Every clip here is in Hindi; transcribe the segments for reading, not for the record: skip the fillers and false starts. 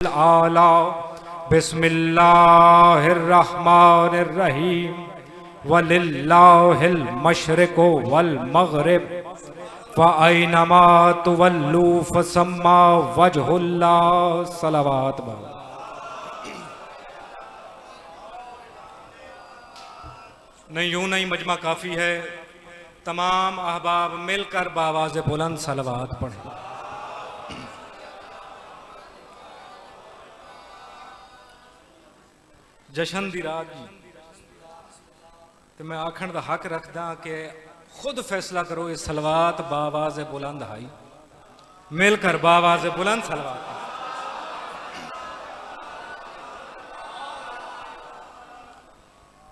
आला बिस्मिल्लाहिर्रहमानिर्रहीम वलिल्लाहिल मशरिक़ु वल मग़रिब व ऐनमा तुवल्लू फसम्मा वजहुल्लाह सलावत। नहीं यूं नहीं, मजमा काफ़ी है। तमाम अहबाब मिलकर बावाज़ बुलंद सलावत पढ़ें। जशन दी रात जी तो मैं आखण का हक रखदा कि खुद फैसला करो। ये सलवात बावाज़ बुलंद हाई मिलकर बावाज़ बुलंद सलवात।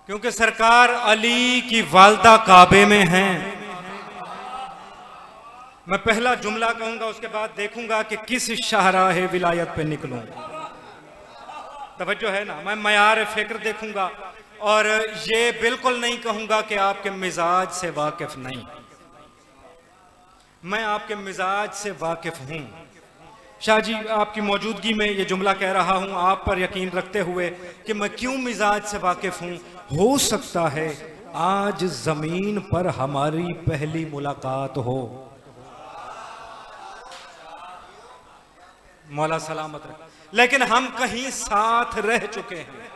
क्योंकि सरकार अली की वालदा काबे में हैं। मैं पहला जुमला कहूंगा, उसके बाद देखूंगा कि किस शाहराहे विलायत पे निकलूं। तवज्जो है ना। मैं मयार फिक्र देखूंगा और ये बिल्कुल नहीं कहूंगा कि आपके मिजाज से वाकिफ नहीं। मैं आपके मिजाज से वाकिफ हूं। शाह जी, आपकी मौजूदगी में ये जुमला कह रहा हूं, आप पर यकीन रखते हुए कि मैं क्यों मिजाज से वाकिफ हूं। हो सकता है आज जमीन पर हमारी पहली मुलाकात हो। मौला सलामत रहे। लेकिन हम कहीं साथ रह चुके हैं।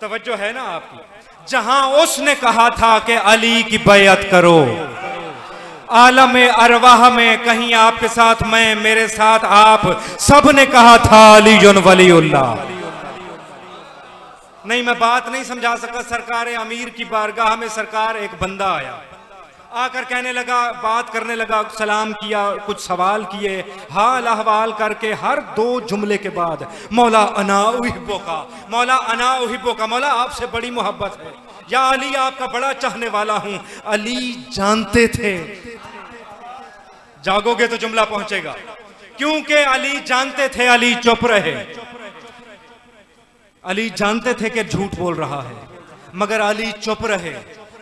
तवज्जो है ना आपकी। जहां उसने कहा था कि अली की बैअत करो, आलम अरवाह में कहीं आपके साथ मैं, मेरे साथ आप, सब ने कहा था अलीयुन वलीउल्लाह। नहीं, मैं बात नहीं समझा सका। सरकार अमीर की बारगाह में सरकार एक बंदा आया, आकर कहने लगा, बात करने लगा, सलाम किया, कुछ सवाल किए, हाल अहवाल करके हर दो जुमले के बाद मौला अना उहिब्बुका, मौला अना उहिब्बुका, मौला आपसे बड़ी मोहब्बत है, या अली आपका बड़ा चाहने वाला हूं। अली जानते थे जागोगे तो जुमला पहुंचेगा। क्योंकि अली जानते थे, अली चुप रहे। अली जानते थे कि झूठ बोल रहा है, मगर अली चुप रहे।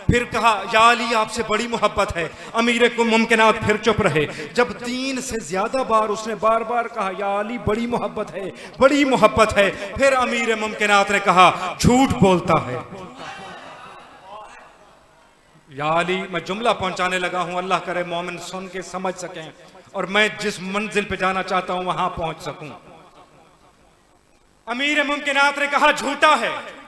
फिर कहा, या अली आपसे बड़ी मोहब्बत है। अमीर को मुमकिनात फिर चुप रहे। जब 3 से ज्यादा बार उसने बार बार कहा, या अली बड़ी मोहब्बत है, बड़ी मोहब्बत है, फिर अमीर मुमकिनात ने कहा, झूठ बोलता है। या अली, मैं जुमला पहुंचाने लगा हूं, अल्लाह करे मोमिन सुन के समझ सकें और मैं जिस मंजिल पे जाना चाहता हूं वहां पहुंच सकूं। अमीर मुमकिनात ने कहा, झूठा है।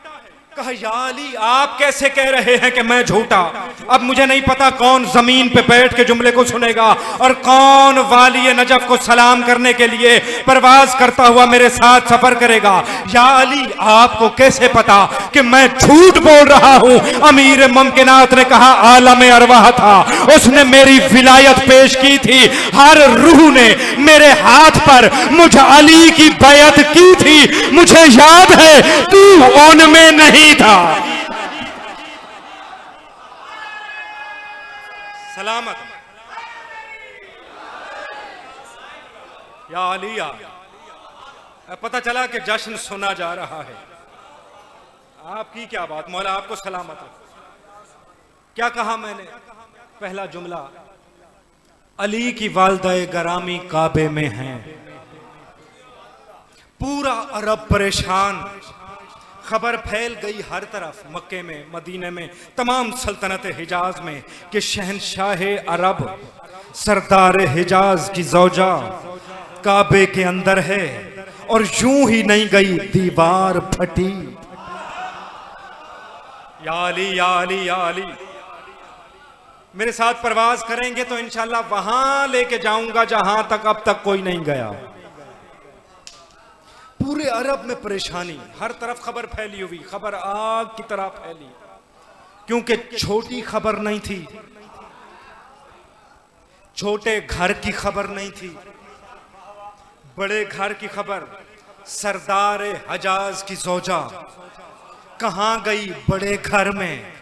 कहा, या अली आप कैसे कह रहे हैं कि मैं झूठा? अब मुझे नहीं पता कौन जमीन पे बैठ के जुमले को सुनेगा और कौन वाली नजफ को सलाम करने के लिए परवाज करता हुआ मेरे साथ सफर करेगा। या अली आपको कैसे पता कि मैं झूठ बोल रहा हूं? अमीर मुमकिनात ने कहा, आलम अरवाह था, उसने मेरी विलायत पेश की थी, हर रूह ने मेरे हाथ पर मुझ अली की बैअत की थी। मुझे याद है तू उनमें नहीं था। सलामत। या अली, पता चला कि जश्न सुना जा रहा है। आपकी क्या बात, मौला आपको सलामत है। क्या कहा मैंने? पहला जुमला, अली की वालदा गरामी काबे में हैं। पूरा अरब परेशान, खबर फैल गई हर तरफ, मक्के में, मदीने में, तमाम सल्तनत हिजाज में कि शहनशाह अरब, सरदार हिजाज की ज़ौजा काबे के अंदर है। और यूं ही नहीं गई, दीवार फटी। या अली, या अली, या अली, मेरे साथ परवाज करेंगे तो इंशाल्लाह वहां लेके जाऊंगा जहां तक अब तक कोई नहीं गया। पूरे अरब में परेशानी, हर तरफ खबर फैली हुई, खबर आग की तरह फैली। क्योंकि छोटी खबर नहीं थी, छोटे घर की खबर नहीं थी, बड़े घर की खबर। सरदार हजाज की ज़ौजा कहां गई? बड़े घर में,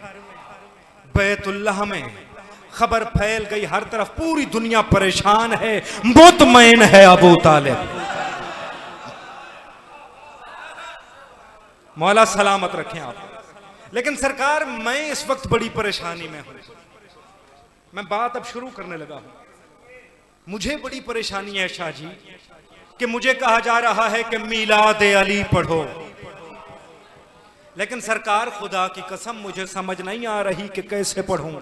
बैतुल्लाह में। खबर फैल गई हर तरफ, पूरी दुनिया परेशान है, मुतमईन है अबू तालिब। मौला सलामत रखें आप। लेकिन सरकार, मैं इस वक्त बड़ी परेशानी में हूं। मैं बात अब शुरू करने लगा हूं। मुझे बड़ी परेशानी है शाह जी कि मुझे कहा जा रहा है कि मीलाद अली पढ़ो, लेकिन सरकार खुदा की कसम मुझे समझ नहीं आ रही कि कैसे पढ़ूं,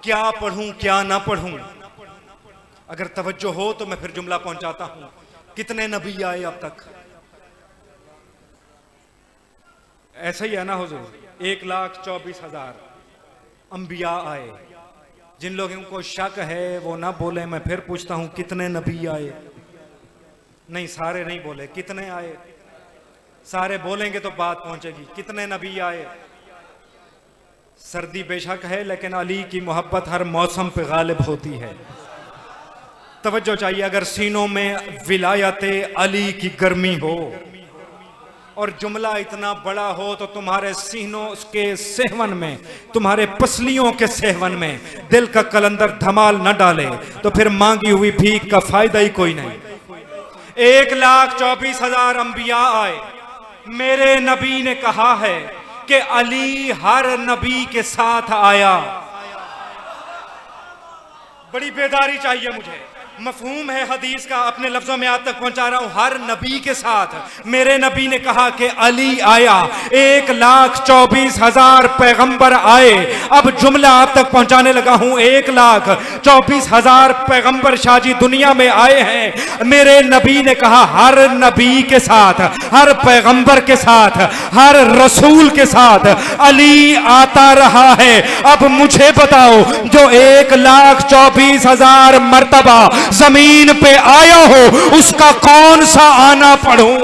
क्या पढ़ूं क्या ना पढ़ूं। अगर तवज्जो हो तो मैं फिर जुमला पहुंचाता हूं। कितने नबी आए अब तक? ऐसा ही है ना हुजूर, 1,24,000 अंबिया आए। जिन लोगों को शक है वो ना बोले, मैं फिर पूछता हूं कितने नबी आए? नहीं, सारे नहीं बोले, कितने आए? सारे बोलेंगे तो बात पहुंचेगी। कितने नबी आए? सर्दी बेशक है लेकिन अली की मोहब्बत हर मौसम पे गालिब होती है। तवज्जो चाहिए। अगर सीनों में विलायत अली की गर्मी हो और जुमला इतना बड़ा हो तो तुम्हारे सीनों के सेहवन में, तुम्हारे पसलियों के सेहवन में दिल का कलंदर धमाल न डाले तो फिर मांगी हुई भीख का फायदा ही कोई नहीं। 1,24,000 अंबिया आए। मेरे नबी ने कहा है कि अली हर नबी के साथ आया। बड़ी बेदारी चाहिए मुझे। मफहूम है हदीस का, अपने लफ्जों में आप तक पहुंचा रहा हूं। हर नबी के साथ मेरे नबी ने कहा कि अली आया। 1,24,000 पैगंबर आए। अब जुमला आप तक पहुंचाने लगा हूं। 1,24,000 पैगंबर शाहजी दुनिया में आए हैं। मेरे नबी ने कहा हर नबी के साथ, हर पैगंबर के साथ, हर रसूल के साथ अली आता रहा है। अब मुझे बताओ, जो 1,24,000 मर्तबा जमीन पे आया हो उसका कौन सा आना पढ़ूं?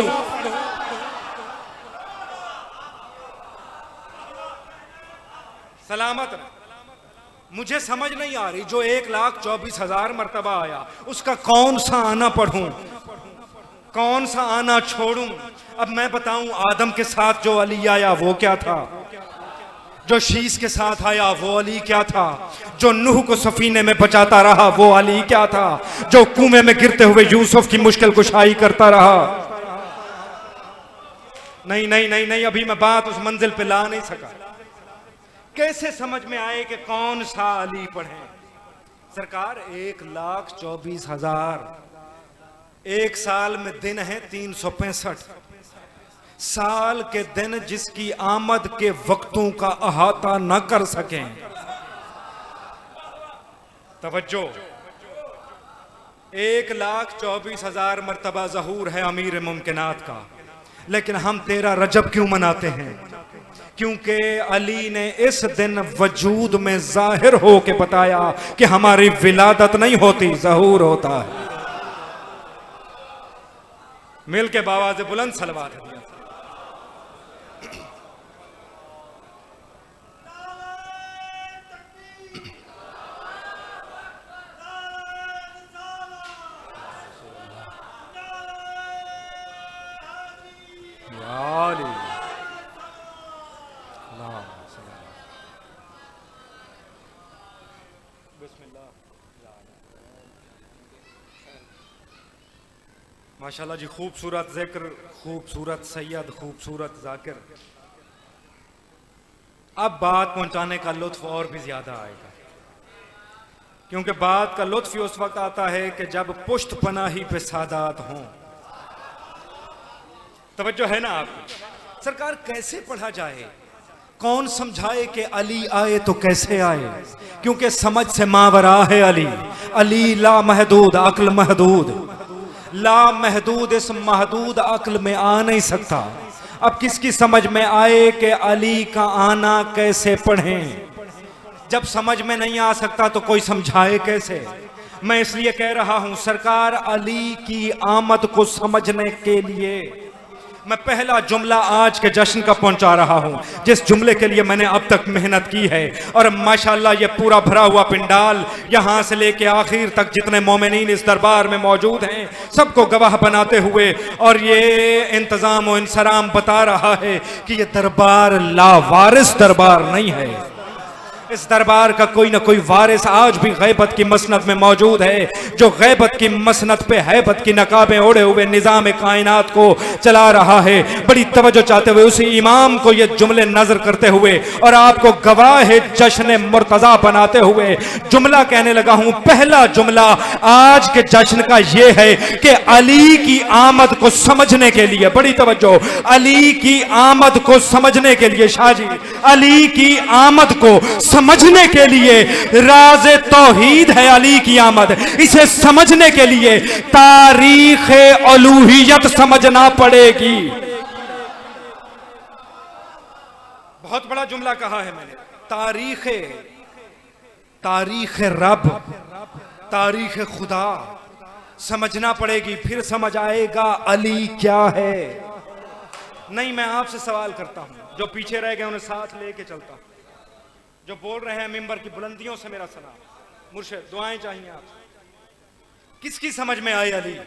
सलामत। मुझे समझ नहीं आ रही, जो 1,24,000 मर्तबा आया उसका कौन सा आना पढ़ूं, कौन सा आना छोड़ूं? अब मैं बताऊं, आदम के साथ जो अली आया वो क्या था? जो शीश के साथ आया वो अली क्या था? जो नूह को सफीने में बचाता रहा वो अली क्या था? जो कुएं में गिरते हुए यूसुफ की मुश्किल कुशाई करता रहा? नहीं नहीं नहीं नहीं, अभी मैं बात उस मंजिल पे ला नहीं सका। कैसे समझ में आए कि कौन सा अली पढ़े? सरकार 1,24,000, एक साल में दिन है 365 साल के दिन जिसकी आमद के वक्तों का अहाता न कर सकें। तवज्जो, 1,24,000 मर्तबा ज़हूर है अमीर मुमकिनात का, लेकिन हम 13 रजब क्यों मनाते हैं? क्योंकि अली ने इस दिन वजूद में जाहिर हो के बताया कि हमारी विलादत नहीं होती, ज़हूर होता है। मिल के बावाज़ बुलंद सलवात है। माशाल्लाह जी, खूबसूरत जिक्र, खूबसूरत सैयद, खूबसूरत जाकिर। अब बात पहुंचाने का लुत्फ और भी ज्यादा आएगा, क्योंकि बात का लुत्फ उस वक्त आता है कि जब पुश्त पनाही पे सादात हों। तवज्जो है ना आपको? सरकार कैसे पढ़ा जाए, कौन समझाए कि अली आए तो कैसे आए? क्योंकि समझ से मावरा है अली। अली ला महदूद, अक्ल महदूद, ला महदूद इस महदूद अक्ल में आ नहीं सकता। अब किसकी समझ में आए कि अली का आना कैसे पढ़ें? जब समझ में नहीं आ सकता तो कोई समझाए कैसे? मैं इसलिए कह रहा हूं, सरकार अली की आमद को समझने के लिए मैं पहला जुमला आज के जश्न का पहुंचा रहा हूं, जिस जुमले के लिए मैंने अब तक मेहनत की है। और माशाल्लाह ये पूरा भरा हुआ पिंडाल, यहां से लेके आखिर तक जितने मोमिनीन इस दरबार में मौजूद हैं, सबको गवाह बनाते हुए और ये इंतजाम और इंसराम बता रहा है कि ये दरबार लावारिस दरबार नहीं है। इस दरबार का कोई ना कोई वारिस आज भी गैबत की मसनद में मौजूद है, जो गैबत की मसनद पे हैबत की नकाबें ओढ़े हुए निजाम कायनात को चला रहा है। बड़ी तवज्जो चाहते हुए उस इमाम को ये जुमले नजर करते हुए और आपको गवाह जश्न मुर्तजा बनाते हुए जुमला कहने लगा हूं। पहला जुमला आज के जश्न का यह है कि अली की आमद को समझने के लिए, बड़ी तवज्जो, अली की आमद को समझने के लिए, शाहजी, अली की आमद को समझने के लिए राज तौहीद है अली की आमद। इसे समझने के लिए तारीख अलूहियत समझना पड़ेगी। बहुत बड़ा जुमला कहा है मैंने। तारीख रब, तारीख खुदा समझना पड़ेगी, फिर समझ आएगा अली क्या है। नहीं, मैं आपसे सवाल करता हूं, जो पीछे रह गए उन्हें साथ लेके चलता हूं, जो बोल रहे हैं मिंबर की बुलंदियों से मेरा सलाम। मुर्शिद, दुआएं चाहिए आपसे। किसकी समझ में आए अली?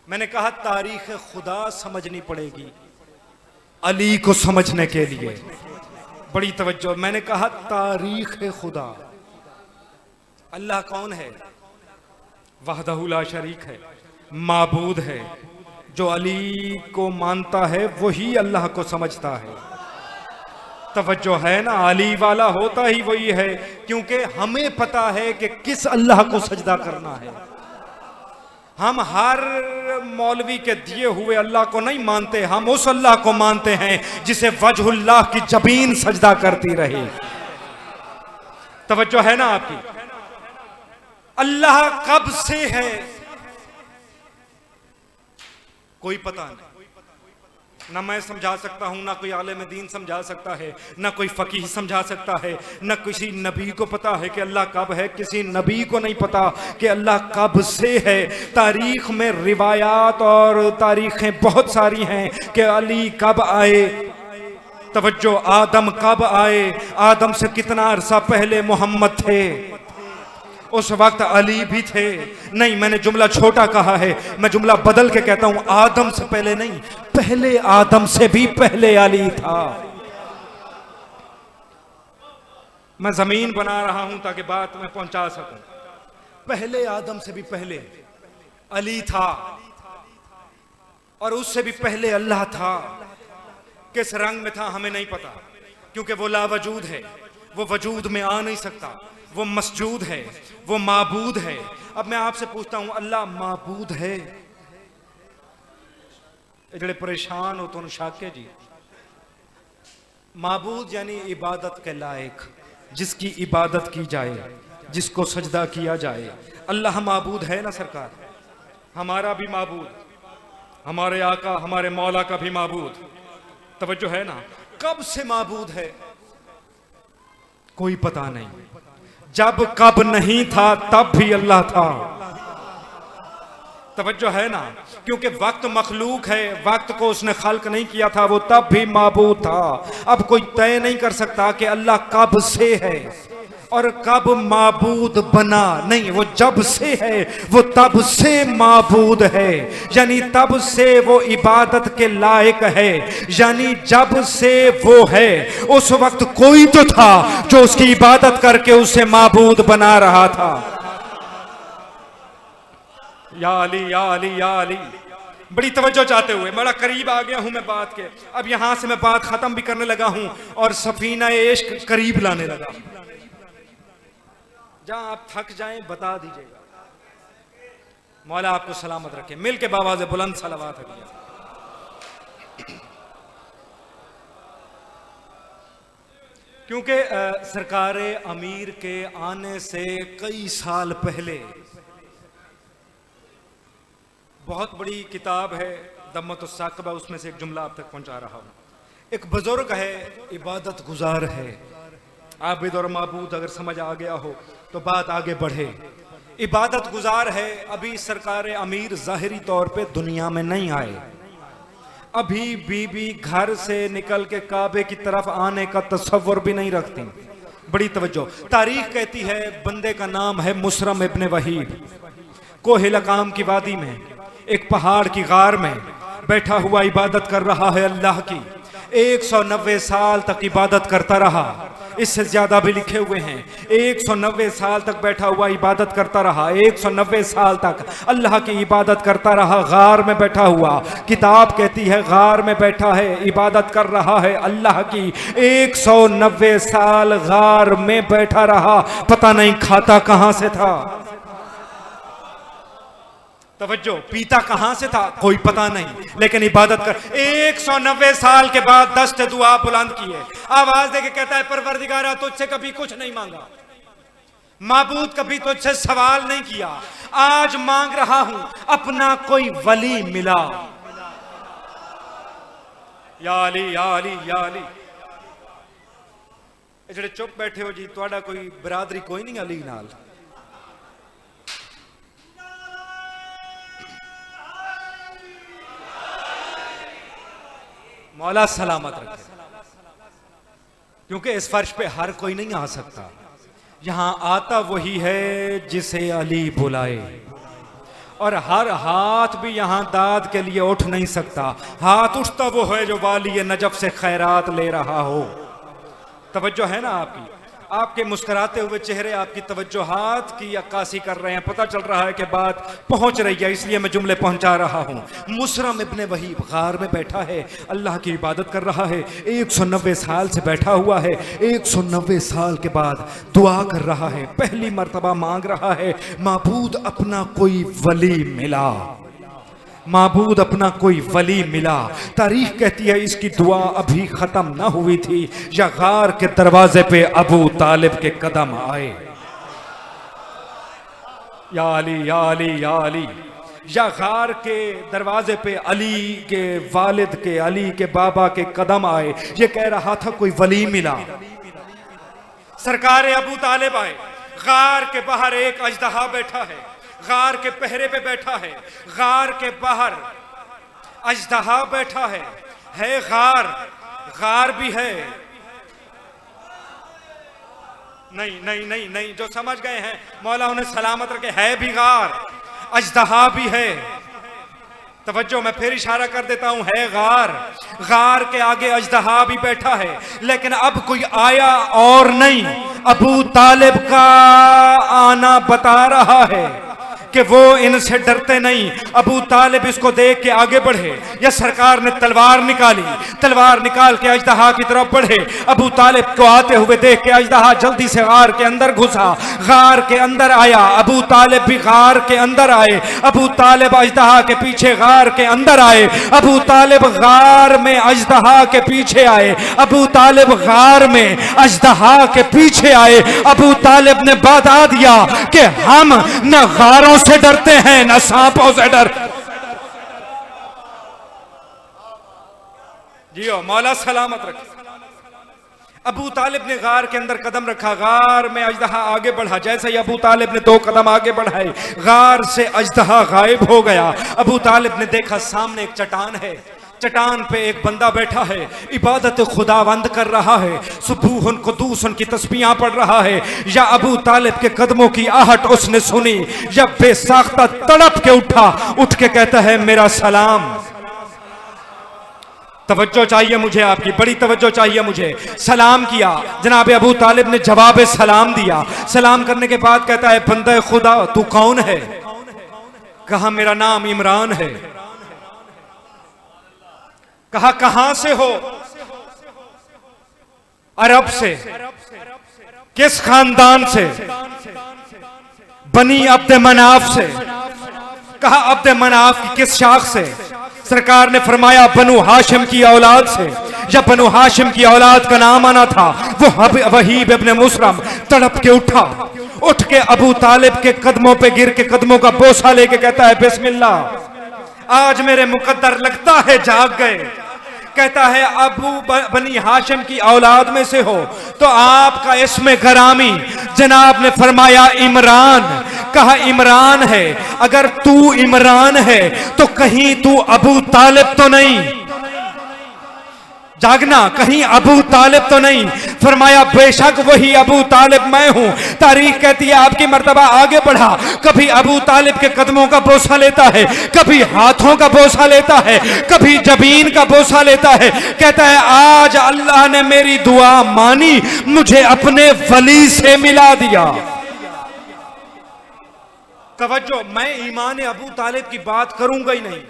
मैंने कहा तारीख खुदा समझनी पड़ेगी अली को समझने के लिए। बड़ी तवज्जो, मैंने कहा तारीख खुदा। अल्लाह कौन है? वहदहु ला शरीक है, माबूद है। जो अली को मानता है वही अल्लाह को समझता है। तवज्जो है ना, अली वाला होता ही वही है, क्योंकि हमें पता है कि किस अल्लाह को सजदा करना है। हम हर मौलवी के दिए हुए अल्लाह को नहीं मानते, हम उस अल्लाह को मानते हैं जिसे वजहुल्लाह की जबीन सजदा करती रहे। तवज्जो है ना आपकी? अल्लाह कब से है कोई पता नहीं, ना मैं समझा सकता हूं, ना कोई आलिम दीन समझा सकता है, ना कोई फकीह समझा सकता है, ना किसी नबी को पता है कि अल्लाह कब है। किसी नबी को नहीं पता कि अल्लाह कब से है। तारीख में रिवायात और तारीखें बहुत सारी हैं कि अली कब आए। तवज्जो, आदम कब आए? आदम से कितना अरसा पहले मोहम्मद थे, उस वक्त अली भी थे। नहीं, मैंने जुमला छोटा कहा है, मैं जुमला बदल के कहता हूं, आदम से पहले नहीं, पहले आदम से भी पहले अली था। मैं जमीन बना रहा हूं ताकि बात मैं पहुंचा सकूं। पहले आदम से भी पहले अली था, और उससे भी पहले अल्लाह था। किस रंग में था हमें नहीं पता, क्योंकि वो लावजूद है, वो वजूद में आ नहीं सकता, वो मसजूद है, वो माबूद है। अब मैं आपसे पूछता हूं, अल्लाह माबूद है? जड़े परेशान हो तो शाके जी, माबूद यानी इबादत के लायक, जिसकी इबादत की जाए, जिसको सजदा किया जाए। अल्लाह माबूद है ना सरकार? हमारा भी माबूद, हमारे आका हमारे मौला का भी माबूद। तवज्जो है ना? कब से माबूद है कोई पता नहीं। जब कब नहीं था तब भी अल्लाह था। तवज्जो है ना? क्योंकि वक्त मखलूक है, वक्त को उसने खल्क नहीं किया था, वो तब भी माबूद था। अब कोई तय नहीं कर सकता कि अल्लाह कब से है और कब माबूद बना। नहीं, वो जब से है, वो तब से माबूद है, यानी तब से वो इबादत के लायक है, यानी जब से वो है उस वक्त कोई तो था जो उसकी इबादत करके उसे माबूद बना रहा था। या अली या अली या अली। बड़ी तवज्जो चाहते हुए बड़ा करीब आ गया हूं मैं बात के। अब यहां से मैं बात खत्म भी करने लगा हूं और सफीना इश्क करीब लाने लगा। जहां आप थक जाएं बता दीजिएगा। मौला आपको सलामत रखे। मिल के बाबा से बुलंद सलावत है। क्योंकि सरकार अमीर के आने से कई साल पहले बहुत बड़ी किताब है दम्मतुस्साक़िबा, उसमें से एक जुमला आप तक पहुंचा रहा हूं। एक बुजुर्ग है, इबादत गुजार है, आबिद और माबूद अगर समझ आ गया हो तो बात आगे बढ़े। इबादत गुजार है, अभी सरकार अमीर ज़ाहिरी तौर पे दुनिया में नहीं आए, अभी बीबी घर से निकल के काबे की तरफ आने का तसव्वुर भी नहीं रखती। बड़ी तवज्जो। तारीख कहती है बंदे का नाम है मुसरम इब्न वहीब, कोहिलकाम की वादी में एक पहाड़ की गार में बैठा हुआ इबादत कर रहा है अल्लाह की। 190 साल तक इबादत करता रहा। इससे ज्यादा भी लिखे हुए हैं। 190 साल तक बैठा हुआ इबादत करता रहा, 190 साल तक अल्लाह की इबादत करता रहा, गार में बैठा हुआ। किताब कहती है गार में बैठा है, इबादत कर रहा है अल्लाह की। 190 साल गार में बैठा रहा, पता नहीं खाता कहां से था, तवज्जो, पीता कहां से था कोई पता नहीं, लेकिन इबादत कर। 190 साल के बाद दस्त दुआ बुलंद किए, आवाज देके कहता है परवरदिगारा तुझसे कभी कुछ नहीं मांगा, माबूद कभी तुझसे सवाल नहीं किया, आज मांग रहा हूं अपना कोई वली मिला। या अली या अली या अली। ਜਿਹੜੇ चुप बैठे हो जी, ਤੁਹਾਡਾ कोई बरादरी कोई नहीं अली नाल। मौला सलामत रखे, क्योंकि इस फर्श पे हर कोई नहीं आ सकता। यहां आता वही है जिसे अली बुलाए, और हर हाथ भी यहां दाद के लिए उठ नहीं सकता। हाथ उठता वो है जो वाली नजफ से खैरात ले रहा हो। तवज्जो है ना आपकी, आपके मुस्कुराते हुए चेहरे आपकी तवज्जोहात की अक्कासी कर रहे हैं। पता चल रहा है कि बात पहुंच रही है, इसलिए मैं जुमले पहुंचा रहा हूं। मुसरम इब्ने वहीब गार में बैठा है, अल्लाह की इबादत कर रहा है, 190 साल से बैठा हुआ है। 190 साल के बाद दुआ कर रहा है, पहली मर्तबा मांग रहा है माबूद अपना कोई वली मिला, माबूद अपना कोई वली मिला। तारीख कहती है इसकी दुआ अभी खत्म ना हुई थी, या गार के दरवाजे पे अबू तालिब के कदम आए। या अली या अली या अली। या गार के दरवाजे पे अली के वालिद के, अली के बाबा के कदम आए। ये कह रहा था कोई वली मिला। सरकार अबू तालिब आए, गार के बाहर एक अजदहा बैठा है, गार के पहरे पे बैठा है, गार के बाहर अजदहा बैठा है गार, गार भी है। नहीं नहीं नहीं नहीं, जो समझ गए हैं मौला उन्हें सलामत रखे, है भी गार, अजदहा भी है। तवज्जो, मैं फिर इशारा कर देता हूं, है गार, गार के आगे अजदहा भी बैठा है। लेकिन अब कोई आया और नहीं, अबू तालिब का आना बता रहा है कि वो इनसे डरते नहीं। अबू तालिब इसको देख के आगे बढ़े, या सरकार ने तलवार निकाली, तलवार निकाल के अजदहा की तरफ बढ़े। अबू तालिब को आते हुए देख के अजदहा जल्दी से गार के अंदर घुसा, गार के अंदर आया। अबू तालिब भी गार के अंदर आए, अबू तालिब अजदहा के पीछे गार के अंदर आए। अबू तालिब गार में अजदहा के पीछे आए, अबू तालिब गार में अजदहा के पीछे आए। अबू तालिब ने बता दिया कि हम न गारों से डरते हैं ना सांपों से डर। जियो, मौला सलामत रखे। अबू तालिब ने गार के अंदर कदम रखा, गार में अजदहा आगे बढ़ा। जैसे ही अबू तालिब ने 2 कदम आगे बढ़ाए, गार से अजदहा गायब हो गया। अबू तालिब ने देखा सामने एक चट्टान है, चट्टान पे एक बंदा बैठा है, इबादत खुदावंद कर रहा है, सुबूहन कुदूसन की तस्बीहां पढ़ रहा है। या अबू तालिब के कदमों की आहट उसने सुनी, या बेसाख्ता तड़प के उठा, उठ के कहता है मेरा सलाम। तवज्जो चाहिए मुझे आपकी, बड़ी तवज्जो चाहिए मुझे। सलाम किया, जनाब अबू तालिब ने जवाब सलाम दिया। सलाम करने के बाद कहता है बंदे खुदा तू कौन है? कहा मेरा नाम इमरान है। कहा कहां से हो? अरब से। किस खानदान से? बनी अब्द मनाफ से। कहा अब्द मनाफ की किस शाख से? सरकार ने फरमाया बनु हाशिम की औलाद से। जब बनु हाशिम की औलाद का नाम आना था, वो वहीब इब्ने मुसरम तड़प के उठा, उठ के अबू तालिब के कदमों पे गिर के कदमों का बोसा लेके कहता है बिस्मिल्लाह, आज मेरे मुकद्दर लगता है जाग गए। कहता है अबू बनी हाशिम की औलाद में से हो तो आपका इसमें गरामी। जनाब ने फरमाया इमरान। कहा इमरान है, अगर तू इमरान है तो कहीं तू अबू तालिब तो नहीं? जागना, कहीं अबू तालिब तो नहीं। फरमाया बेशक वही अबू तालिब मैं हूं। तारीख कहती है आपकी मर्तबा आगे बढ़ा, कभी अबू तालिब के कदमों का बोसा लेता है, कभी हाथों का बोसा लेता है, कभी जबीन का बोसा लेता है। कहता है आज अल्लाह ने मेरी दुआ मानी, मुझे अपने वली से मिला दिया। तवज्जो, मैं ईमान अबू तालिब की बात करूंगा ही नहीं।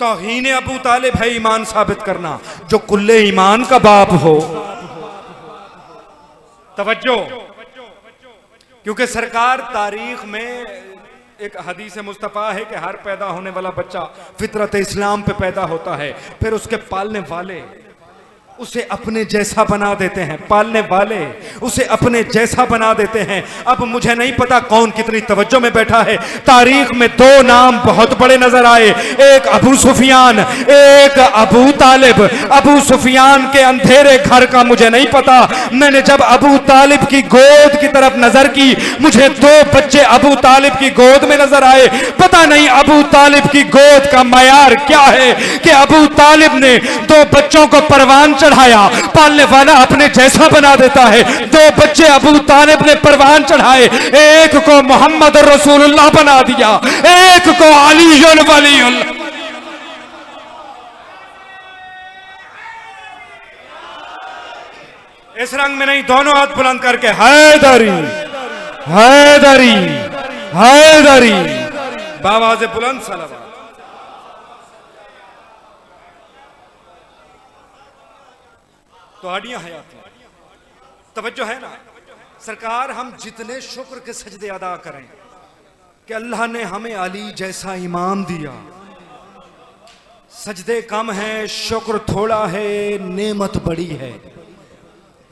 तौहीन अबू तालिब है ईमान साबित करना, जो कुल्ले ईमान का बाप हो। तवज्जो, क्योंकि सरकार तारीख में एक हदीस मुस्तफ़ा है कि हर पैदा होने वाला बच्चा फितरत इस्लाम पे पैदा होता है, फिर उसके पालने वाले उसे अपने जैसा बना देते हैं, पालने वाले उसे अपने जैसा बना देते हैं। अब मुझे नहीं पता कौन कितनी तवज्जो में बैठा है। तारीख में दो नाम बहुत बड़े नजर आए, एक अबू सुफियान, एक अबू तालिब। अबू सुफियान के अंधेरे घर का मुझे नहीं पता, मैंने जब अबू तालिब की गोद की तरफ नजर की, मुझे दो बच्चे अबू तालिब की गोद में नजर आए। पता नहीं अबू तालिब की गोद का मयार क्या है कि अबू तालिब ने दो बच्चों को परवान चढ़ाया, पालने वाला अपने जैसा बना देता है। दो बच्चे अबू तालिब ने परवान चढ़ाए, एक को मोहम्मद रसूलुल्लाह बना दिया, एक को अलीयुल वलीयुल्लाह। इस रंग में नहीं, दोनों हाथ बुलंद करके हैदरी हैदरी हैदरी, बावाज़े बुलंद सलावत। तो हड्डियां हयात हैं। तवज्जो है ना सरकार, हम जितने शुक्र के सजदे अदा करें कि अल्लाह ने हमें अली जैसा इमाम दिया। सजदे कम है, शुक्र थोड़ा है, नेमत बड़ी है।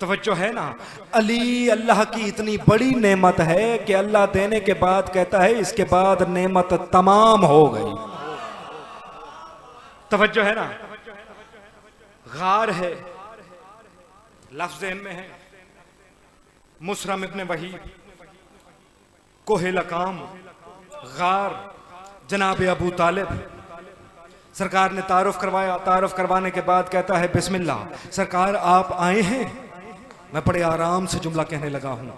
तवज्जो है ना, अली अल्लाह की इतनी बड़ी नेमत है कि अल्लाह देने के बाद कहता है इसके बाद नेमत तमाम हो गई। तवज्जो है ना, गार है, लफ्ज़ में है, मुसरम इब्न वही, कोहे लकाम, गार, जनाब अबू तालिब। सरकार ने तारुफ करवाया, तारुफ करवाने के बाद कहता है बिस्मिल्लाह सरकार आप आए हैं। मैं बड़े आराम से जुमला कहने लगा हूं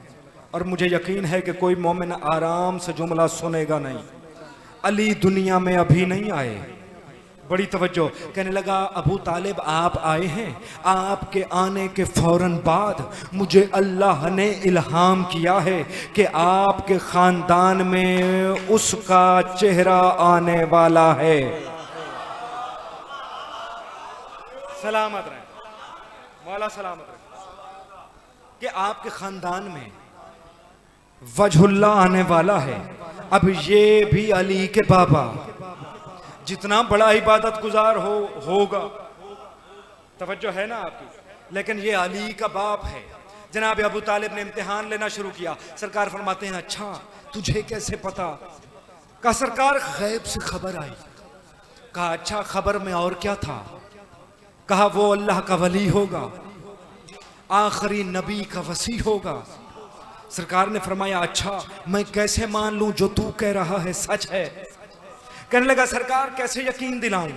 और मुझे यकीन है कि कोई मोमिन आराम से जुमला सुनेगा नहीं। अली दुनिया में अभी नहीं आए। बड़ी तवज्जो, कहने लगा अबू तालिब आप आए हैं, आपके आने के फौरन बाद मुझे अल्लाह ने इल्हाम किया है कि आपके खानदान में उसका चेहरा आने वाला है। सलामत रहे मौला, सलामत रहे, कि आपके खानदान में वजहुल्लाह आने वाला है। अब ये भी अली के बाबा, जितना बड़ा इबादत गुजार होगा, तवज्जो है ना आपकी, लेकिन ये अली का बाप है। जनाब अबू तालिब ने इम्तिहान लेना शुरू किया। सरकार फरमाते हैं अच्छा तुझे कैसे पता? कहा सरकार गैब से खबर आई। कहा अच्छा खबर में और क्या था? कहा वो अल्लाह का वली होगा, आखिरी नबी का वसी होगा। सरकार ने फरमाया अच्छा मैं कैसे मान लूं जो तू कह रहा है सच है? कहने लगा सरकार कैसे यकीन दिलाऊं?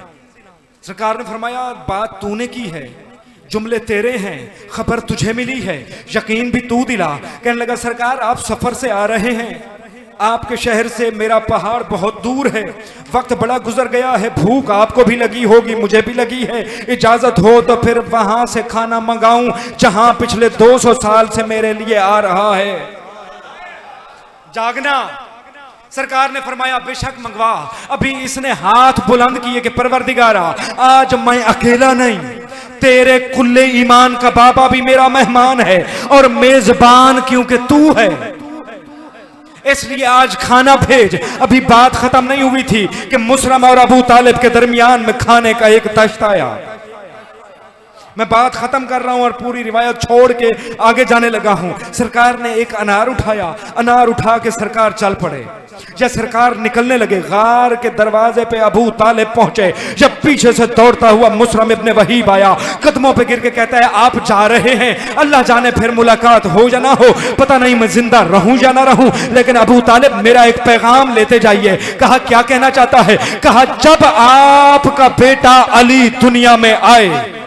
सरकार ने फरमाया बात तूने की है, जुमले तेरे हैं, खबर तुझे मिली है, यकीन भी तू दिला। कहने लगा सरकार आप सफर से आ रहे हैं, आपके शहर से मेरा पहाड़ बहुत दूर है, वक्त बड़ा गुजर गया है, भूख आपको भी लगी होगी, मुझे भी लगी है, इजाजत हो तो फिर वहां से खाना मंगाऊं जहां पिछले 200 साल से मेरे लिए आ रहा है। जागना, सरकार ने फरमाया बेशक मंगवा। अभी इसने हाथ बुलंद किए कि परवरदिगारा आज मैं अकेला नहीं, तेरे कुल्ले ईमान का बाबा भी मेरा मेहमान है और मेजबान क्योंकि तू है, इसलिए आज खाना भेज। अभी बात खत्म नहीं हुई थी कि मुसरम और अबू तालिब के दरमियान में खाने का एक दश्त आया। मैं बात खत्म कर रहा हूं और पूरी रिवायत छोड़ के आगे जाने लगा हूं। सरकार ने एक अनार उठाया, अनार उठा के सरकार चल पड़े। जब सरकार निकलने लगे, गार के दरवाजे पे अबू तालिब पहुंचे। जब पीछे से दौड़ता हुआ मुसरम इब्न वहीब आया, कदमों पे गिर के कहता है आप जा रहे हैं, अल्लाह जाने फिर मुलाकात हो या ना हो, पता नहीं मैं जिंदा रहूं या ना रहूं, लेकिन अबू तालिब मेरा एक पैगाम लेते जाइए। कहा क्या कहना चाहता है? कहा जब आपका बेटा अली दुनिया में आए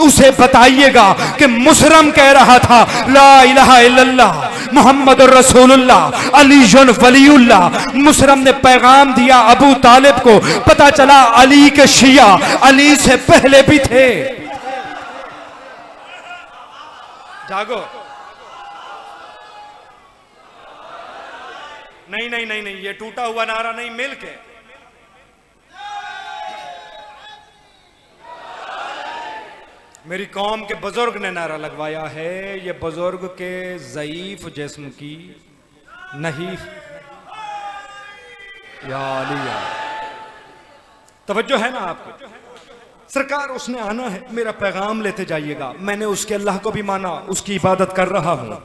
उसे बताइएगा कि मुसरम कह रहा था ला इलाहा इल्लल्लाह मोहम्मद रसूलुल्लाह अलीजुन वलीउल्लाह। मुसरम ने पैगाम दिया अबू तालिब को, पता चला अली के शिया अली से पहले भी थे। जागो। नहीं नहीं नहीं नहीं, ये टूटा हुआ नारा नहीं, मिल के मेरी कौम के बुजुर्ग ने नारा लगवाया है। ये बुजुर्ग के ज़ईफ जिस्म की नहीं। या अली या तवज्जो है ना आपको? सरकार उसने आना है, मेरा पैगाम लेते जाइएगा। मैंने उसके अल्लाह को भी माना, उसकी इबादत कर रहा हूँ।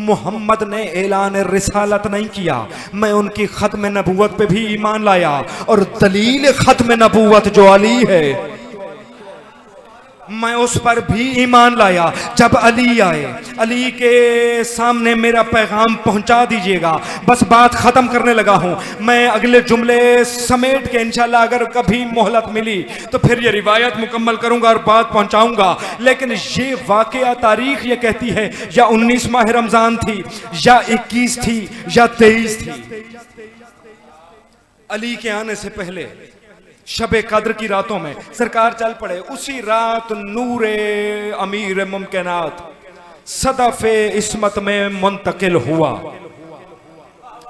मोहम्मद ने ऐलान रिसालत नहीं किया, मैं उनकी खत्म नबूवत पे भी ईमान लाया। और दलील खत्म नबूवत जो अली है, मैं उस पर भी ईमान लाया। जब अली आए, अली के सामने मेरा पैगाम पहुंचा दीजिएगा। बस बात खत्म करने लगा हूं। मैं अगले जुमले समेट के इंशाल्लाह अगर कभी मोहलत मिली तो फिर ये रिवायत मुकम्मल करूंगा और बात पहुंचाऊंगा। लेकिन ये वाकया तारीख ये कहती है या 19 माह रमजान थी या 21 थी या 23 थी, अली के आने से पहले शबे कद्र की रातों में सरकार चल पड़े। उसी रात नूरे अमीर मुमकिनात सदफे इस्मत में मुंतकिल हुआ।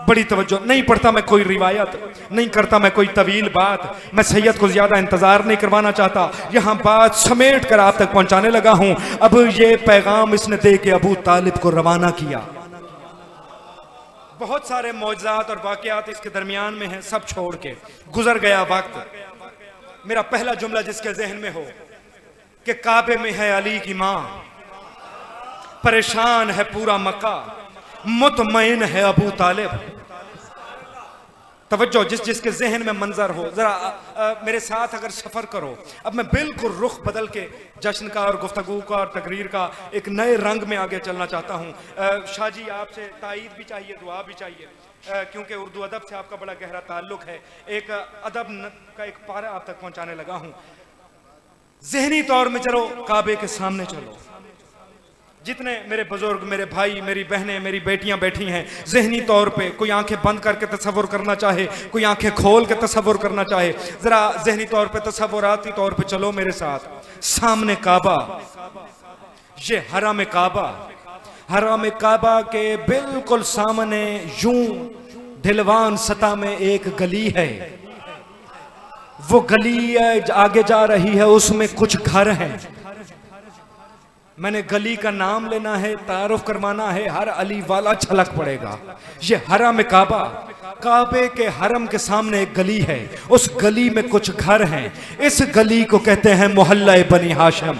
बड़ी तवज्जो। नहीं पढ़ता मैं कोई रिवायत, नहीं करता मैं कोई तवील बात। मैं सैयद को ज्यादा इंतजार नहीं करवाना चाहता, यहां बात समेट कर आप तक पहुंचाने लगा हूं। अब ये पैगाम इसने दे के अबू तालिब को रवाना किया। बहुत सारे मौजज़ात और वाक़यात इसके दरमियान में हैं, सब छोड़ के गुजर गया वक्त। मेरा पहला जुमला जिसके जहन में हो कि काबे में है अली की मां, परेशान है पूरा मक्का, मुतमईन है अबू तालिब। तवज्जो, जिसके जहन में मंजर हो जरा मेरे साथ अगर सफर करो। अब मैं बिल्कुल रुख बदल के जश्न का और गुफ्तगू का और तकरीर का एक नए रंग में आगे चलना चाहता हूँ। शाह जी, आपसे ताईद भी चाहिए, दुआ भी चाहिए, क्योंकि उर्दू अदब से आपका बड़ा गहरा ताल्लुक है। एक अदब का एक पारा आप तक पहुंचाने लगा हूं। जहनी तौर में चलो, काबे के सामने चलो। जितने मेरे बुजुर्ग, मेरे भाई, मेरी बहनें, मेरी बेटियां बैठी हैं, जहनी तौर पे कोई आंखें बंद करके तसव्वुर करना चाहे, कोई आंखें खोल के तसव्वुर करना चाहे, जरा जहनी तौर पे तसव्वुराती तौर पे चलो मेरे साथ। सामने काबा, ये हरम काबा, हरम काबा के बिल्कुल सामने यूं ढिलवान सतह में एक गली है। वो गली आगे जा रही है, उसमें कुछ घर हैं। मैंने गली का नाम लेना है, तारुफ करवाना है, हर अली वाला छलक पड़ेगा। ये हरम काबा, काबे के हरम के सामने एक गली है, उस गली में कुछ घर हैं। इस गली को कहते हैं मोहल्ला बनी हाशिम।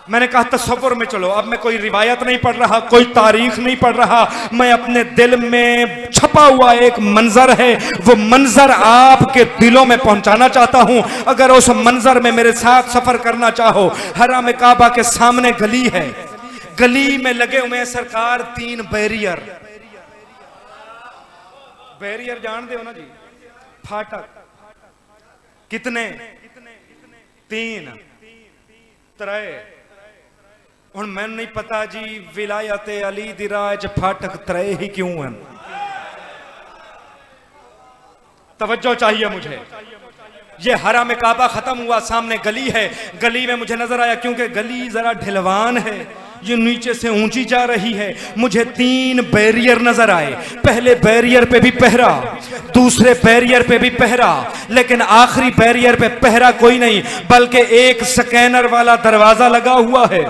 मैंने कहा तसव्वुर में चलो। अब मैं कोई रिवायत नहीं पढ़ रहा, कोई तारीख नहीं पढ़ रहा, मैं अपने दिल में छपा हुआ एक मंजर है, वो मंजर आपके दिलों में पहुंचाना चाहता हूं। अगर उस मंजर में मेरे साथ सफर करना चाहो, हरम काबा के सामने गली है, गली में लगे हुए हैं सरकार 3 बैरियर। बैरियर जानते हो ना जी, फाटक। कितने? 3 3। हुण मैनूं नहीं पता जी विलायत अली दी राह च फाटक 3 ही क्यों हैं। तवज्जो चाहिए मुझे। ये हरम काबा खत्म हुआ, सामने गली है। गली में मुझे नजर आया, क्योंकि गली जरा ढिलवान है, ये नीचे से ऊंची जा रही है, मुझे 3 बैरियर नजर आए। पहले बैरियर पे भी पहरा, दूसरे बैरियर पे भी पहरा, लेकिन आखिरी बैरियर पे पहरा कोई नहीं, बल्कि एक स्कैनर वाला दरवाजा लगा हुआ है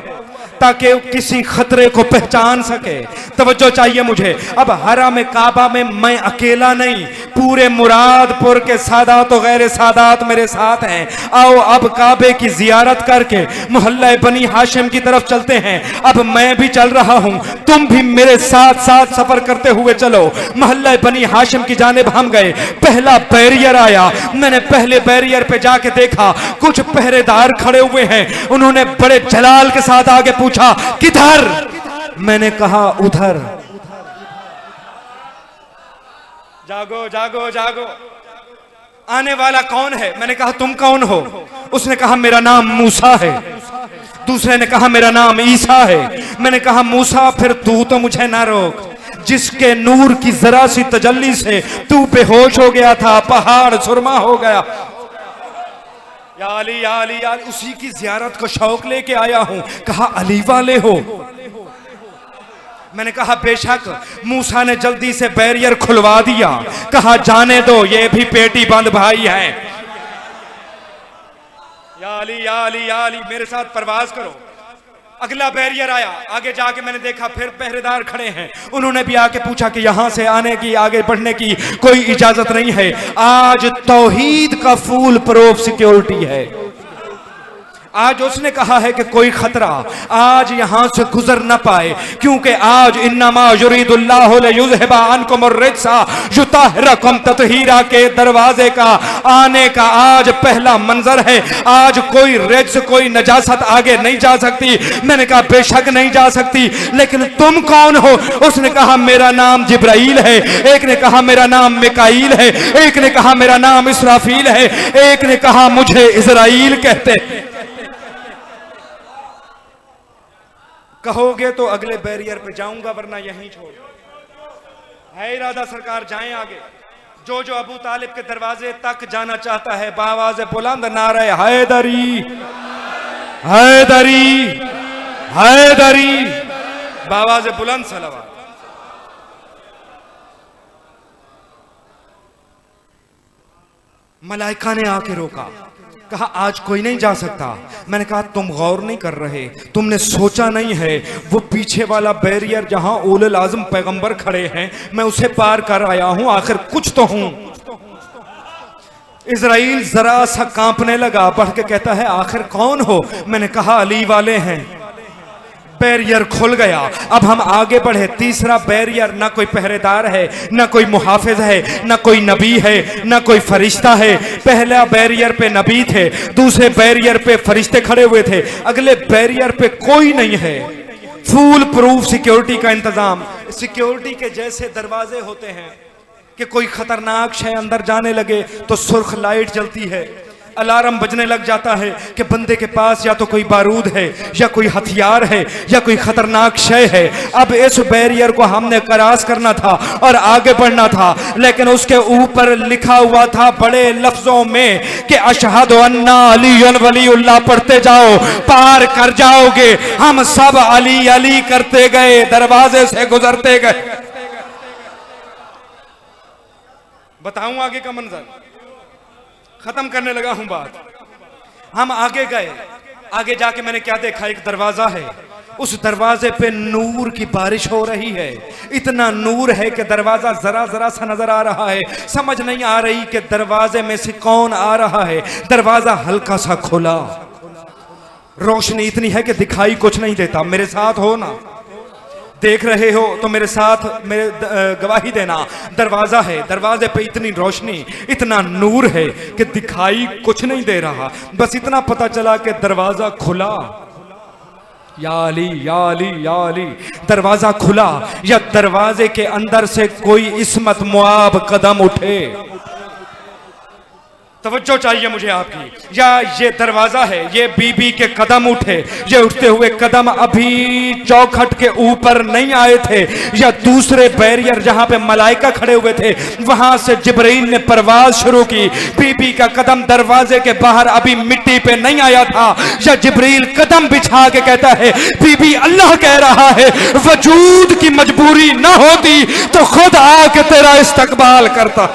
ताकि किसी खतरे को पहचान सके। तवज्जो चाहिए मुझे। अब हरम काबा में मैं अकेला नहीं, पूरे मुरादपुर के सादात और गैर सादात मेरे साथ हैं। आओ अब काबे की जियारत करके मोहल्ला बनी हाशिम की तरफ चलते हैं। अब मैं भी चल रहा हूं, तुम भी मेरे साथ साथ सफर करते हुए चलो। मोहल्ला बनी हाशिम की जानिब हम गए। पहला बैरियर आया, मैंने पहले बैरियर पे जाके देखा, कुछ पहरेदार खड़े हुए हैं। उन्होंने बड़े जलाल के साथ आगे पूछा, किधर? मैंने कहा उधर। जागो जागो जागो। आने वाला कौन है? मैंने कहा तुम कौन हो? उसने कहा मेरा नाम मूसा है। दूसरे ने कहा मेरा नाम ईसा है। मैंने कहा मूसा फिर तू तो मुझे ना रोक, जिसके नूर की जरा सी तजल्ली से तू बेहोश हो गया था, पहाड़ सुरमा हो गया। या अली या अली या अली, उसी की जियारत को शौक लेके आया हूं। कहा अली वाले हो? मैंने कहा बेशक। मूसा ने जल्दी से बैरियर खुलवा दिया। कहा जाने दो, ये भी पेटी बंद भाई है। या अली या अली या अली, मेरे साथ परवाज करो। अगला बैरियर आया, आगे जाके मैंने देखा फिर पहरेदार खड़े हैं। उन्होंने भी आके पूछा कि यहां से आने की, आगे बढ़ने की कोई इजाजत नहीं है। आज तौहीद का फूल प्रूफ सिक्योरिटी है। आज उसने कहा है कि कोई खतरा आज यहां से गुजर ना पाए, क्योंकि आज इन्नमा युरीदुल्लाहु लियुज़हिबा अन्कुम अर्रिज्सा युतहिरकुम तत्हीरा के दरवाजे का आने का आज पहला मंजर है। आज कोई रिज्स, कोई नजासत आगे नहीं जा सकती। मैंने कहा बेशक नहीं जा सकती, लेकिन तुम कौन हो? उसने कहा मेरा नाम जिब्राइल है। एक ने कहा मेरा नाम मिकाईल है। एक ने कहा मेरा नाम इसराफील है। एक ने कहा मुझे इजराइल कहते। कहोगे तो अगले बैरियर पे जाऊंगा, वरना यहीं छोड़। है इरादा सरकार जाएं आगे। जो जो अबू तालिब के दरवाजे तक जाना चाहता है, बावाज़े बुलंद नारे हैदरी हैदरी हैदरी, बावाज़े बुलंद सलावत। मलाइका ने आके रोका, कहा आज कोई नहीं जा सकता। मैंने कहा तुम गौर नहीं कर रहे, तुमने सोचा नहीं है वो पीछे वाला बैरियर जहां उलुल आज़म पैगंबर खड़े हैं, मैं उसे पार कर आया हूं, आखिर कुछ तो हूं। इजराइल जरा सा कांपने लगा, बढ़ के कहता है आखिर कौन हो? मैंने कहा अली वाले हैं। बैरियर खुल गया। अब हम आगे बढ़े। तीसरा बैरियर, ना कोई पहरेदार है, ना कोई मुहाफिज है, ना कोई नबी है, ना कोई फरिश्ता है। पहला बैरियर पे नबी थे, दूसरे बैरियर पे फरिश्ते खड़े हुए थे, अगले बैरियर पे कोई नहीं है। फुल प्रूफ सिक्योरिटी का इंतजाम। सिक्योरिटी के जैसे दरवाजे होते हैं कि कोई खतरनाक शय अंदर जाने लगे तो सुर्ख लाइट जलती है, अलार्म बजने लग जाता है कि बंदे के पास या तो कोई बारूद है, या कोई हथियार है, या कोई खतरनाक शय है। अब इस बैरियर को हमने क्रॉस करना था और आगे बढ़ना था, लेकिन उसके ऊपर लिखा हुआ था बड़े लफ्जों में कि अशहदु अन्ना अलीयुन वलीउल्लाह, पढ़ते जाओ पार कर जाओगे। हम सब अली अली करते गए, दरवाजे से गुजरते गए। बताऊं आगे का मंजर? खत्म करने लगा हूं बात। हम आगे गए, आगे जाके मैंने क्या देखा? एक दरवाजा है, उस दरवाजे पे नूर की बारिश हो रही है। इतना नूर है कि दरवाजा जरा जरा सा नजर आ रहा है। समझ नहीं आ रही कि दरवाजे में से कौन आ रहा है। दरवाजा हल्का सा खुला, रोशनी इतनी है कि दिखाई कुछ नहीं देता। मेरे साथ हो ना, देख रहे हो तो मेरे साथ मेरे गवाही देना। दरवाजा है, दरवाजे पे इतनी रोशनी, इतना नूर है कि दिखाई कुछ नहीं दे रहा। बस इतना पता चला कि दरवाजा खुला। या अली या अली या अली, दरवाजा खुला या दरवाजे के अंदर से कोई इस्मत मुआब कदम उठे। तवज्जो चाहिए मुझे आपकी। या ये दरवाजा है, ये बीबी के कदम उठे, ये उठते हुए कदम अभी चौखट के ऊपर नहीं आए थे, या दूसरे बैरियर जहां पे मलाइका खड़े हुए थे वहां से जिब्रील ने परवाज शुरू की। बीबी का कदम दरवाजे के बाहर अभी मिट्टी पे नहीं आया था, या जिब्रील कदम बिछा के कहता है बीबी अल्लाह कह रहा है वजूद की मजबूरी ना होती तो खुद आके तेरा इस्तकबाल करता।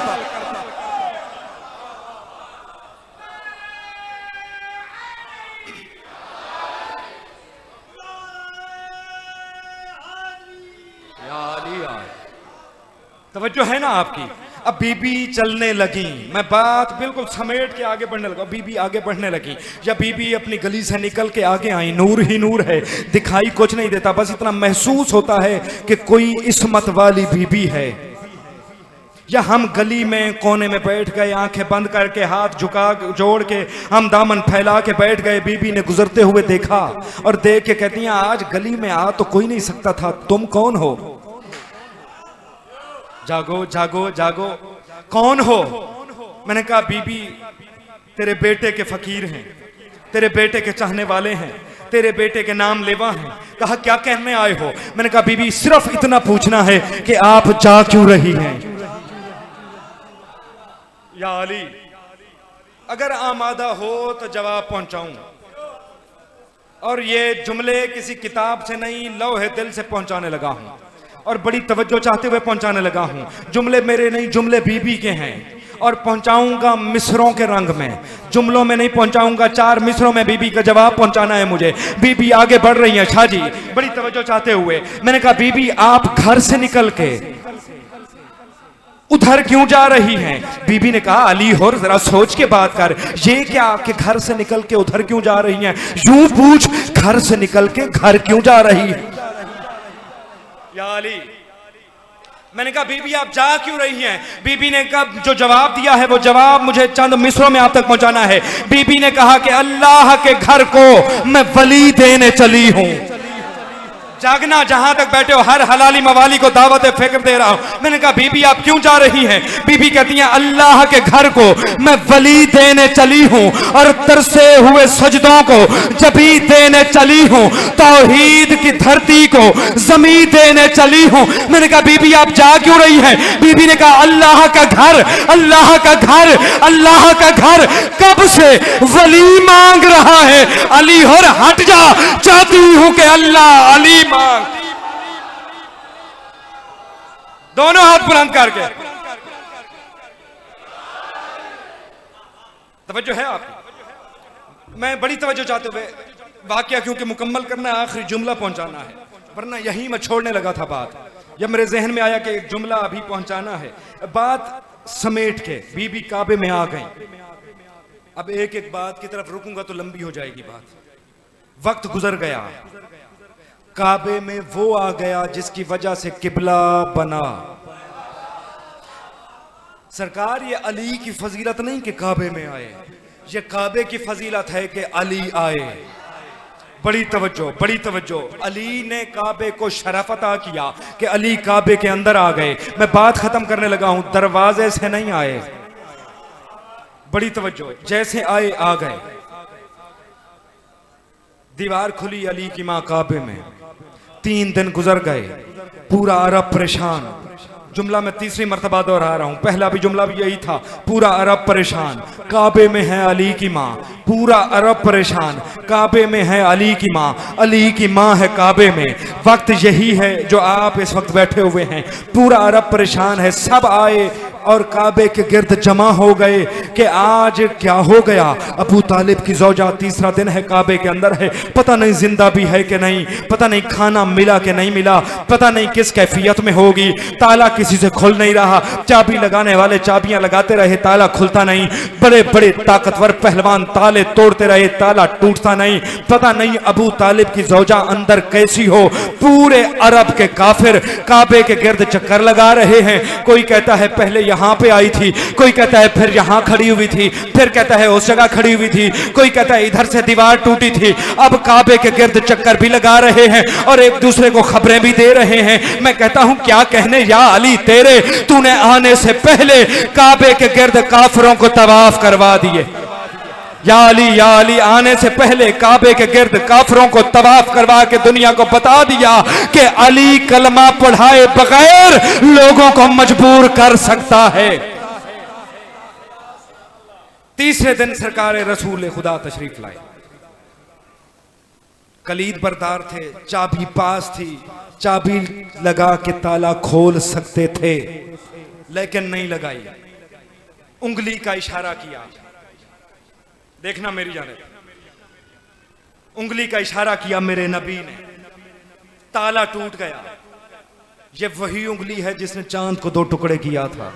तवज्जो है ना आपकी? अब बीबी चलने लगी, मैं बात बिल्कुल समेट के आगे बढ़ने लगा। बीबी आगे बढ़ने लगी, या बीबी अपनी गली से निकल के आगे आई। नूर ही नूर है, दिखाई कुछ नहीं देता, बस इतना महसूस होता है कि कोई इस्मत वाली बीबी है। या हम गली में कोने में बैठ गए, आंखें बंद करके हाथ झुका जोड़ के हम दामन फैला के बैठ गए। बीबी ने गुजरते हुए देखा और देख के कहती हैं आज गली में आ तो कोई नहीं सकता था, तुम कौन हो? जागो जागो जागो, कौन हो? मैंने कहा बीबी तेरे बेटे के फकीर हैं, तेरे बेटे के चाहने वाले हैं, तेरे बेटे के नाम लेवा हैं। कहा क्या कहने आए हो? मैंने कहा बीबी सिर्फ इतना पूछना है कि आप जा क्यों रही हैं। या अली अगर आमादा हो तो जवाब पहुंचाऊं, और ये जुमले किसी किताब से नहीं लौहे दिल से पहुंचाने लगा हूं, और बड़ी तवज्जो चाहते हुए पहुंचाने लगा हूं। जुमले मेरे नहीं, जुमले बीबी के हैं, और पहुंचाऊंगा मिसरों के रंग में, जुमलों में नहीं पहुंचाऊंगा। 4 मिसरों में बीबी का जवाब पहुंचाना है मुझे। बीबी आगे बढ़ रही हैं शाह जी बड़ी तवज्जो चाहते हुए। मैंने कहा बीबी आप घर से निकल के उधर क्यों जा रही हैं? बीबी ने कहा अली हो जरा सोच के बात कर, ये क्या आपके घर से निकल के उधर क्यों जा रही हैं? यूं पूछ, घर से निकल के घर क्यों जा रही है? या अली मैंने कहा बीबी आप जा क्यों रही हैं? बीबी ने कहा जो जवाब दिया है वो जवाब मुझे चंद मिसरों में आप तक पहुंचाना है। बीबी ने कहा कि अल्लाह के घर को मैं वली देने चली हूं। जागना जहां तक बैठे हो, हर हलाली मवाली को दावत फिक्र दे रहा हूं। मैंने कहा बीबी आप क्यों जा रही हैं? बीबी कहती हैं अल्लाह के घर को मैं वली देने चली हूं, और तरसे हुए सजदों को जबी देने चली हूं, तौहीद की धरती को जमी देने चली हूं। मैंने कहा बीबी आप जा क्यों रही हैं? बीबी ने कहा अल्लाह का घर, अल्लाह का घर, अल्लाह का घर कब से वली मांग रहा है। अली और हट जा, चाहती हूं कि अल्लाह अली मांग। दोनों हाथ बुलंद करके तवज्जो है आपकी? मैं बड़ी तवज्जो चाहते हुए वाकया क्योंकि मुकम्मल करना है, आखिरी जुमला पहुंचाना है, वरना यहीं मैं छोड़ने लगा था बात। जब मेरे जहन में आया कि एक जुमला अभी पहुंचाना है, बात समेट के बीबी काबे में आ गई। अब एक एक बात की तरफ रुकूंगा तो लंबी हो जाएगी बात। वक्त गुजर गया, काबे में वो आ गया जिसकी वजह से किबला बना। सरकार ये अली की फजीलत नहीं कि काबे में आए, ये काबे की फजीलत है कि अली आए। बड़ी तवज्जो, बड़ी तवज्जो। अली ने काबे को शरफ अता किया कि अली काबे के अंदर आ गए। मैं बात खत्म करने लगा हूं, दरवाजे से नहीं आए। बड़ी तवज्जो, जैसे आए आ गए। दीवार खुली अली की मां काबे में। 3 दिन गुजर गए, पूरा अरब परेशान। जुमला मैं तीसरी मर्तबा दोहरा रहा हूं, पहला भी जुमला भी यही था। पूरा अरब परेशान, काबे में है अली की मां। पूरा अरब परेशान, काबे में है अली की मां। अली की मां है काबे में। वक्त यही है जो आप इस वक्त बैठे हुए हैं। पूरा अरब परेशान है, सब आए और काबे के गिर्द जमा हो गए कि आज क्या हो गया। अबू तालिब की ज़ौजा 3रा दिन है काबे के अंदर है, पता नहीं जिंदा भी है कि नहीं, पता नहीं खाना मिला कि नहीं मिला, पता नहीं किस कैफियत में होगी। ताला किसी से खुल नहीं रहा, चाबी लगाने वाले चाबियां लगाते रहे, ताला खुलता नहीं। बड़े बड़े ताकतवर पहलवान ताले तोड़ते रहे, ताला टूटता नहीं। पता नहीं अबू तालिब की ज़ौजा अंदर कैसी हो। पूरे अरब के काफिर काबे के गिर्द चक्कर लगा रहे हैं। कोई कहता है पहले यहां पे आई थी, कोई कहता है फिर यहां खड़ी हुई थी, फिर कहता है उस जगह खड़ी हुई थी, कोई कहता है इधर से दीवार टूटी थी। अब काबे के गिर्द चक्कर भी लगा रहे हैं और एक दूसरे को खबरें भी दे रहे हैं। मैं कहता हूं क्या कहने या अली तेरे, तूने आने से पहले काबे के गिर्द काफिरों को तवाफ करवा दिए। या अली आने से पहले काबे के गिर्द काफिरों को तवाफ करवा के दुनिया को बता दिया कि अली कलमा पढ़ाए बगैर लोगों को मजबूर कर सकता है। 3रे दिन सरकार रसूल खुदा तशरीफ लाए। कलीद बरदार थे, चाबी पास थी, चाबी लगा के ताला खोल सकते थे, लेकिन नहीं लगाई। उंगली का इशारा किया, देखना मेरी जाने, उंगली का इशारा किया मेरे नबी ने, ताला टूट गया। ये वही उंगली है जिसने चांद को 2 टुकड़े किया था।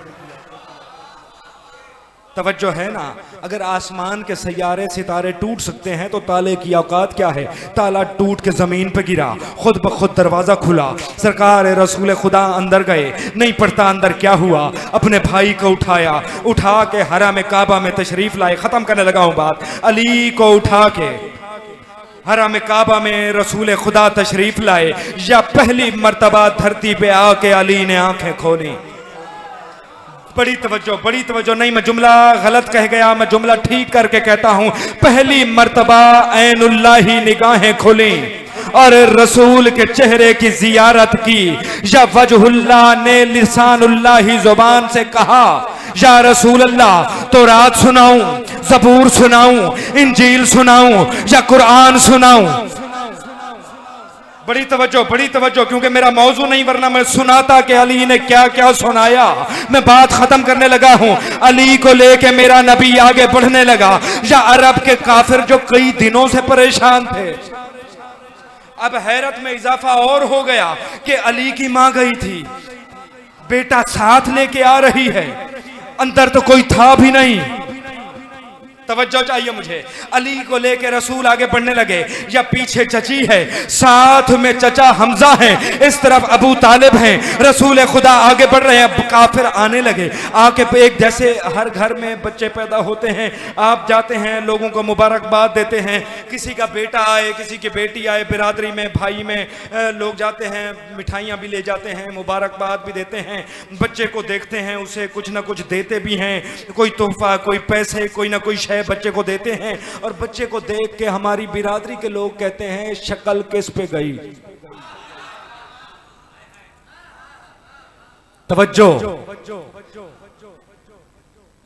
तवज्जो है ना? अगर आसमान के सैयारे सितारे टूट सकते हैं तो ताले की औकात क्या है। ताला टूट के जमीन पे गिरा, खुद ब खुद दरवाजा खुला, सरकार रसूल खुदा अंदर गए। नहीं पड़ता अंदर क्या हुआ, अपने भाई को उठाया, उठा के हरम काबा में तशरीफ लाए। खत्म करने लगा हूं बात। अली को उठा के हरम काबा में रसूल खुदा तशरीफ लाए। या पहली मर्तबा धरती पे आके अली ने आंखें खोली। बड़ी तवज्जो। नहीं, मैं जुमला गलत कह गया, मैं जुमला ठीक करके कहता हूं। पहली मर्तबा ऐनुल्लाही निगाहें खुली और रसूल के चेहरे की जियारत की, या वजहुल्लाह ने लिसानुल्लाही जुबान से कहा, या रसूल अल्लाह तो रात सुनाऊं, ज़बूर सुनाऊं, इंजील सुनाऊं या कुरान सुनाऊं? बड़ी तवज्जो, क्योंकि मेरा मौजू नहीं, वरना मैं सुनाता कि अली ने क्या क्या सुनाया। मैं बात खत्म करने लगा हूं। अली को लेके मेरा नबी आगे बढ़ने लगा। या अरब के काफिर जो कई दिनों से परेशान थे, अब हैरत में इजाफा और हो गया कि अली की मां गई थी, बेटा साथ लेके आ रही है, अंदर तो कोई था भी नहीं। तवज्जो चाहिए मुझे। अली को लेके रसूल आगे बढ़ने लगे, या पीछे चची है, साथ में चचा हमजा है, इस तरफ अबू तालिब हैं, रसूल खुदा आगे बढ़ रहे हैं। काफिर आने लगे, आके एक जैसे हर घर में बच्चे पैदा होते हैं, आप जाते हैं, लोगों को मुबारकबाद देते हैं, किसी का बेटा आए, किसी की बेटी आए, बिरादरी में, भाई में लोग जाते हैं, मिठाइयाँ भी ले जाते हैं, मुबारकबाद भी देते हैं, बच्चे को देखते हैं, उसे कुछ ना कुछ देते भी हैं, कोई तोहफा, कोई पैसे, कोई ना कोई बच्चे को देते हैं। और बच्चे को देख के हमारी बिरादरी के लोग कहते हैं शक्ल किस पे गई। तवज्जो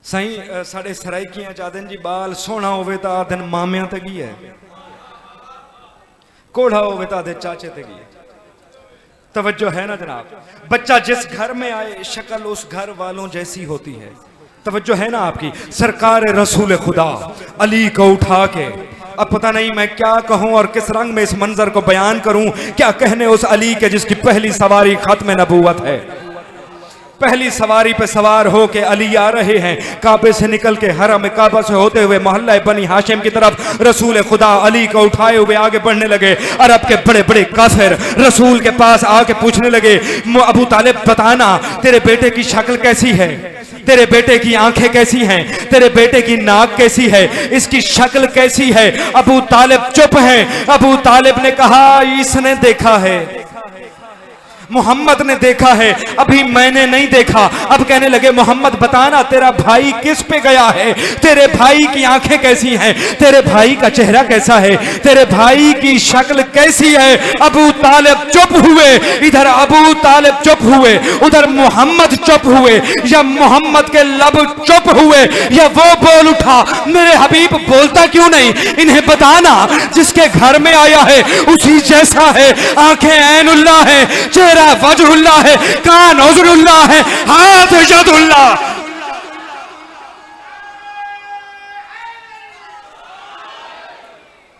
सही। साढ़े सराइकियां चाहते जी बाल सोना होवे तो आधन मामिया तक ही है, कोढ़ा होवे तो आधे चाचे तक ही है। तवज्जो है ना जनाब? बच्चा जिस घर में आए शक्ल उस घर वालों जैसी होती है। तवज्जो है ना आपकी? सरकार रसूल खुदा अली को उठा के, अब पता नहीं मैं क्या कहूं और किस रंग में इस मंजर को बयान करूं, क्या कहने उस अली के जिसकी पहली सवारी खत्म नबूवत है। पहली सवारी पे सवार हो के अली आ रहे हैं, काबे से निकल के, हरम काबा से होते हुए मोहल्ला बनी हाशिम की तरफ रसूल खुदा अली को उठाए हुए आगे बढ़ने लगे। अरब के बड़े बड़े काफिर रसूल के पास आके पूछने लगे, अबू तालिब बताना तेरे बेटे की शक्ल कैसी है, तेरे बेटे की आंखें कैसी हैं, तेरे बेटे की नाक कैसी है, इसकी शक्ल कैसी है? अबू तालिब चुप है। अबू तालिब ने कहा इसने देखा है, मोहम्मद ने देखा है, अभी मैंने नहीं देखा। अब कहने लगे मोहम्मद बताना तेरा भाई किस पे गया है, तेरे भाई की आंखें कैसी हैं, तेरे भाई का चेहरा कैसा है, तेरे भाई की शक्ल कैसी है? अबू तालिब चुप हुए। इधर अबू तालिब चुप हुए, उधर मोहम्मद चुप हुए, या मोहम्मद के लब चुप हुए, या वो बोल उठा मेरे हबीब बोलता क्यों नहीं, इन्हें बताना जिसके घर में आया है उसी जैसा है, आंखें ऐनुल्लाह है, चेहरा वजहुल्लाह है, कान उज़रुल्लाह है, हाथ यदुल्लाह।